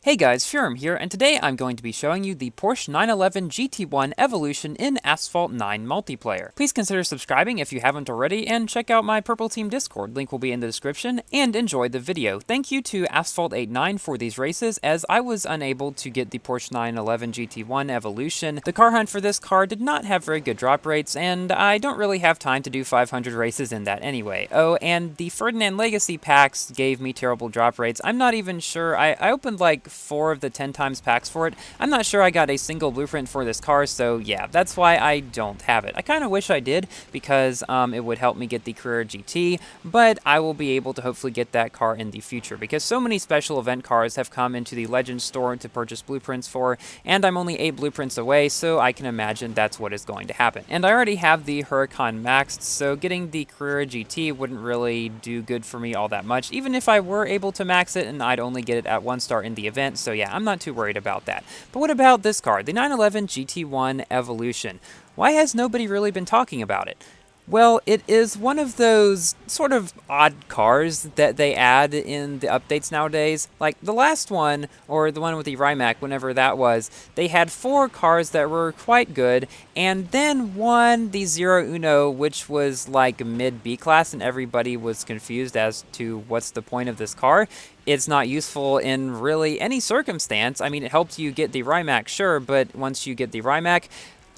Hey guys, Furum here, and today I'm going to be showing you the Porsche 911 GT1 Evolution in Asphalt 9 multiplayer. Please consider subscribing if you haven't already, and check out my Purple Team Discord, link will be in the description, and enjoy the video. Thank you to Asphalt89 for these races, as I was unable to get the Porsche 911 GT1 Evolution. The car hunt for this car did not have very good drop rates, and I don't really have time to do 500 races in that anyway. Oh, and the Ferdinand Legacy packs gave me terrible drop rates. I'm not even sure, I opened like 4 of the 10 times packs for it. I'm not sure I got a single blueprint for this car, so yeah, that's why I don't have it. I kind of wish I did, because it would help me get the Carrera GT, but I will be able to hopefully get that car in the future, because so many special event cars have come into the Legends store to purchase blueprints for, and I'm only 8 blueprints away, so I can imagine that's what is going to happen. And I already have the Huracan maxed, so getting the Carrera GT wouldn't really do good for me all that much, even if I were able to max it, and I'd only get it at 1 star in the event. So yeah, I'm not too worried about that. But what about this car, the 911 GT1 Evolution? Why has nobody really been talking about it? Well, it is one of those sort of odd cars that they add in the updates nowadays. Like the last one, or the one with the Rimac, whenever that was, they had 4 cars that were quite good, and then one, the Zero Uno, which was like mid B class, and everybody was confused as to what's the point of this car. It's not useful in really any circumstance. I mean, it helps you get the Rimac, sure, but once you get the Rimac,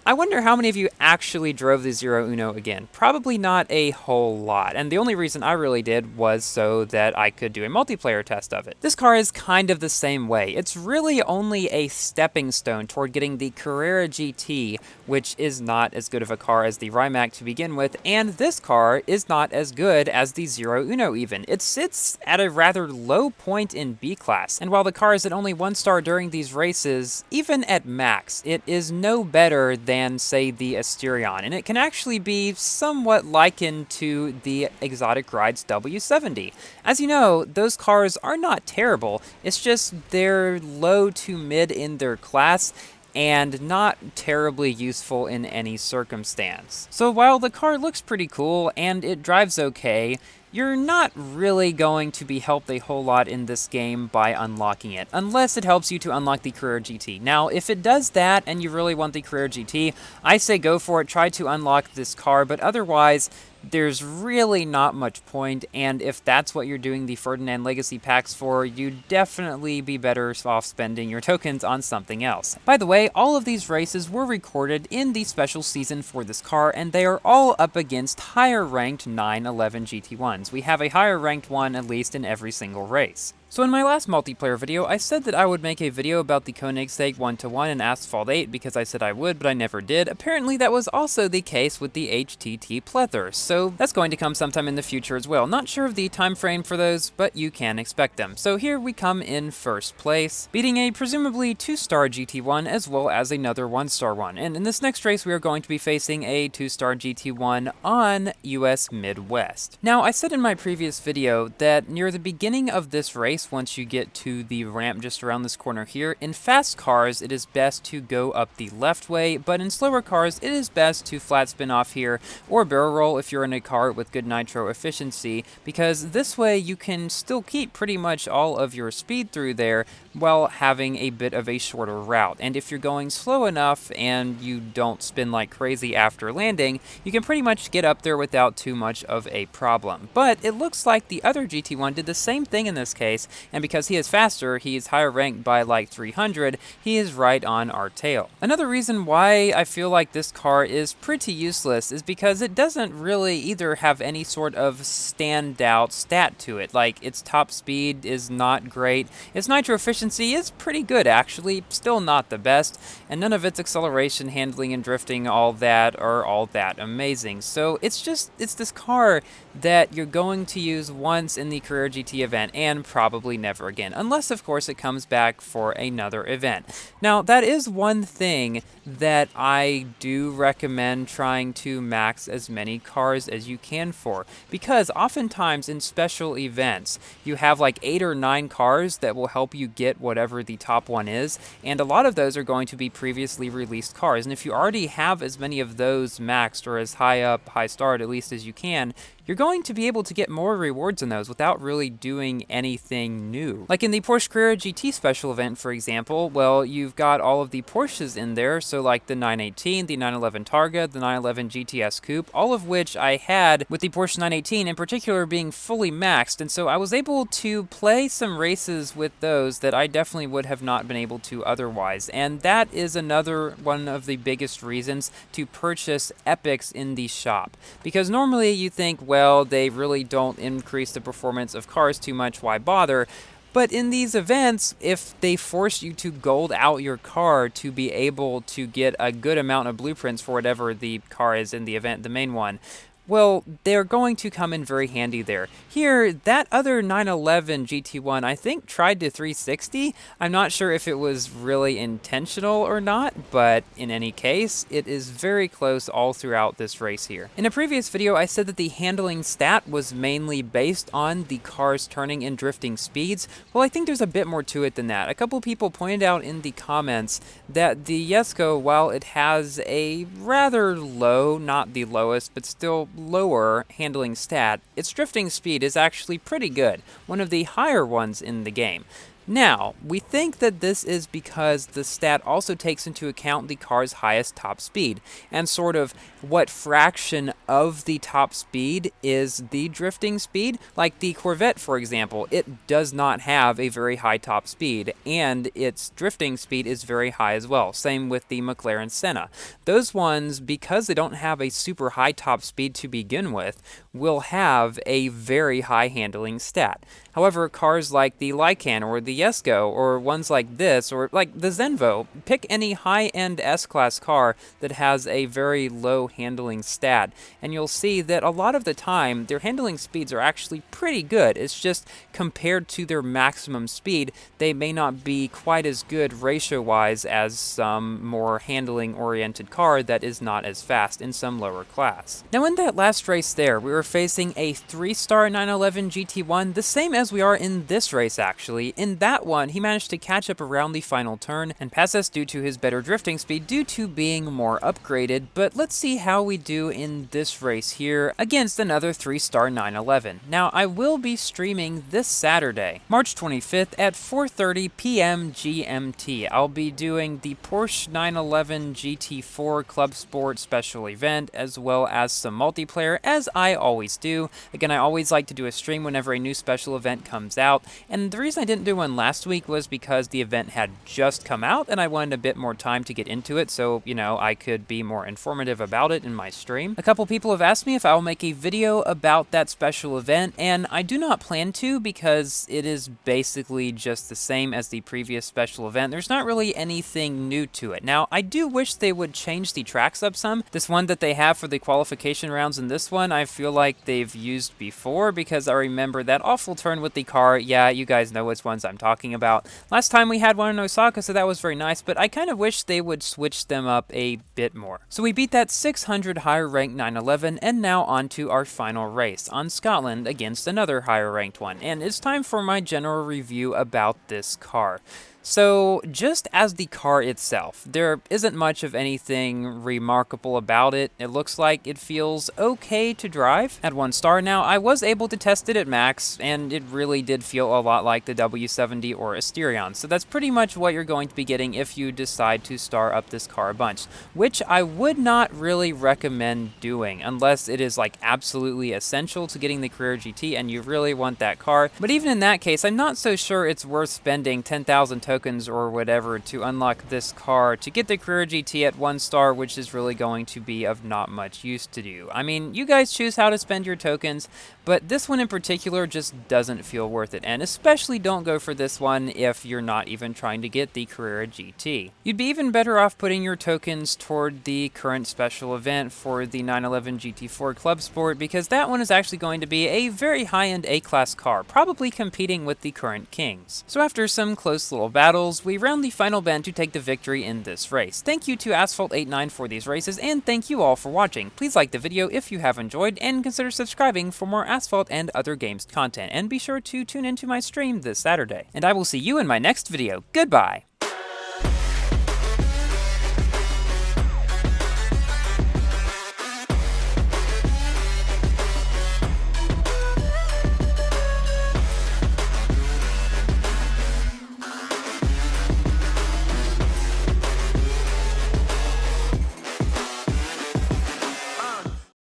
I wonder how many of you actually drove the Zero Uno again. Probably not a whole lot, and the only reason I really did was so that I could do a multiplayer test of it. This car is kind of the same way. It's really only a stepping stone toward getting the Carrera GT, which is not as good of a car as the Rimac to begin with, and this car is not as good as the Zero Uno even. It sits at a rather low point in B class, and while the car is at only 1 star during these races, even at max, it is no better than say the Asterion, and it can actually be somewhat likened to the Exotic Rides W70. As you know, those cars are not terrible, it's just they're low to mid in their class, and not terribly useful in any circumstance. So while the car looks pretty cool and it drives okay, you're not really going to be helped a whole lot in this game by unlocking it, unless it helps you to unlock the Carrera GT. Now, if it does that and you really want the Carrera GT, I say go for it, try to unlock this car, but otherwise, there's really not much point, and if that's what you're doing the Ferdinand Legacy packs for, you'd definitely be better off spending your tokens on something else. By the way, all of these races were recorded in the special season for this car, and they are all up against higher ranked 911 GT1s. We have a higher ranked one at least in every single race. So in my last multiplayer video, I said that I would make a video about the Koenigsegg 1-to-1 in Asphalt 8 because I said I would, but I never did. Apparently that was also the case with the HTT Plether, so that's going to come sometime in the future as well. Not sure of the time frame for those, but you can expect them. So here we come in first place, beating a presumably 2-star GT1 as well as another 1-star one. And in this next race, we are going to be facing a 2-star GT1 on US Midwest. Now, I said in my previous video that near the beginning of this race, once you get to the ramp just around this corner here, in fast cars it is best to go up the left way, but in slower cars it is best to flat spin off here or barrel roll if you're in a car with good nitro efficiency, because this way you can still keep pretty much all of your speed through there while having a bit of a shorter route. And if you're going slow enough and you don't spin like crazy after landing, you can pretty much get up there without too much of a problem. But it looks like the other GT1 did the same thing in this case, and because he is faster, he is higher ranked by like 300, he is right on our tail. Another reason why I feel like this car is pretty useless is because it doesn't really either have any sort of standout stat to it. Like, its top speed is not great, its nitro efficiency is pretty good actually, still not the best, and none of its acceleration, handling, and drifting all that are all that amazing. So it's this car that you're going to use once in the Carrera GT event and probably never again, unless of course it comes back for another event. Now, that is one thing that I do recommend trying to max as many cars as you can for, because oftentimes in special events you have like 8 or 9 cars that will help you get whatever the top one is, and a lot of those are going to be previously released cars, and if you already have as many of those maxed or as high starred at least as you can, you're going to be able to get more rewards in those without really doing anything new. Like in the Porsche Carrera GT special event, for example, well, you've got all of the Porsches in there, so like the 918, the 911 Targa, the 911 GTS Coupe, all of which I had with the Porsche 918 in particular being fully maxed, and so I was able to play some races with those that I definitely would have not been able to otherwise, and that is another one of the biggest reasons to purchase epics in the shop. Because normally you think, well, they really don't increase the performance of cars too much, why bother? But in these events, if they force you to gold out your car to be able to get a good amount of blueprints for whatever the car is in the event, the main one, well, they're going to come in very handy there. Here, that other 911 GT1, I think, tried to 360. I'm not sure if it was really intentional or not, but in any case, it is very close all throughout this race here. In a previous video, I said that the handling stat was mainly based on the car's turning and drifting speeds. Well, I think there's a bit more to it than that. A couple people pointed out in the comments that the Jesko, while it has a rather low, not the lowest, but still lower handling stat, its drifting speed is actually pretty good, one of the higher ones in the game. Now, we think that this is because the stat also takes into account the car's highest top speed, and sort of what fraction of the top speed is the drifting speed. Like the Corvette, for example, it does not have a very high top speed, and its drifting speed is very high as well. Same with the McLaren Senna. Those ones, because they don't have a super high top speed to begin with, will have a very high handling stat. However, cars like the Lycan or the Jesko or ones like this or like the Zenvo, pick any high-end S-Class car that has a very low handling stat, and you'll see that a lot of the time their handling speeds are actually pretty good. It's just compared to their maximum speed, they may not be quite as good ratio-wise as some more handling-oriented car that is not as fast in some lower class. Now in that last race there, we were facing a 3-star 911 GT1, the same as we are in this race actually. In that one, he managed to catch up around the final turn and pass us due to his better drifting speed due to being more upgraded, but let's see how we do in this race here against another 3-star 911. Now, I will be streaming this Saturday, March 25th at 4:30 p.m. GMT. I'll be doing the Porsche 911 GT4 Club Sport special event, as well as some multiplayer, as I always do. Again, I always like to do a stream whenever a new special event comes out, and the reason I didn't do one last week was because the event had just come out and I wanted a bit more time to get into it, so, you know, I could be more informative about it in my stream. A couple people have asked me if I will make a video about that special event, and I do not plan to because it is basically just the same as the previous special event. There's not really anything new to it. Now, I do wish they would change the tracks up some. This one that they have for the qualification rounds and this one, I feel like they've used before because I remember that awful turn with the car. Yeah, you guys know which ones I'm talking about. Last time we had one in Osaka, so that was very nice, but I kind of wish they would switch them up a bit more. So we beat that 600 higher ranked 911, and now on to our final race on Scotland against another higher ranked one, and it's time for my general review about this car. So, just as the car itself, there isn't much of anything remarkable about it. It looks like it feels okay to drive at 1 star. Now, I was able to test it at max, and it really did feel a lot like the W70 or Asterion. So that's pretty much what you're going to be getting if you decide to star up this car a bunch, which I would not really recommend doing unless it is like absolutely essential to getting the Carrera GT and you really want that car. But even in that case, I'm not so sure it's worth spending 10,000 tokens or whatever to unlock this car to get the Carrera GT at 1 star, which is really going to be of not much use to you. I mean, you guys choose how to spend your tokens, but this one in particular just doesn't feel worth it, and especially don't go for this one if you're not even trying to get the Carrera GT. You'd be even better off putting your tokens toward the current special event for the 911 GT4 Club Sport, because that one is actually going to be a very high-end A-class car, probably competing with the current Kings. So after some close little battles, we round the final bend to take the victory in this race. Thank you to Asphalt89 for these races, and thank you all for watching. Please like the video if you have enjoyed, and consider subscribing for more Asphalt and other games content, and be sure to tune into my stream this Saturday. And I will see you in my next video. Goodbye!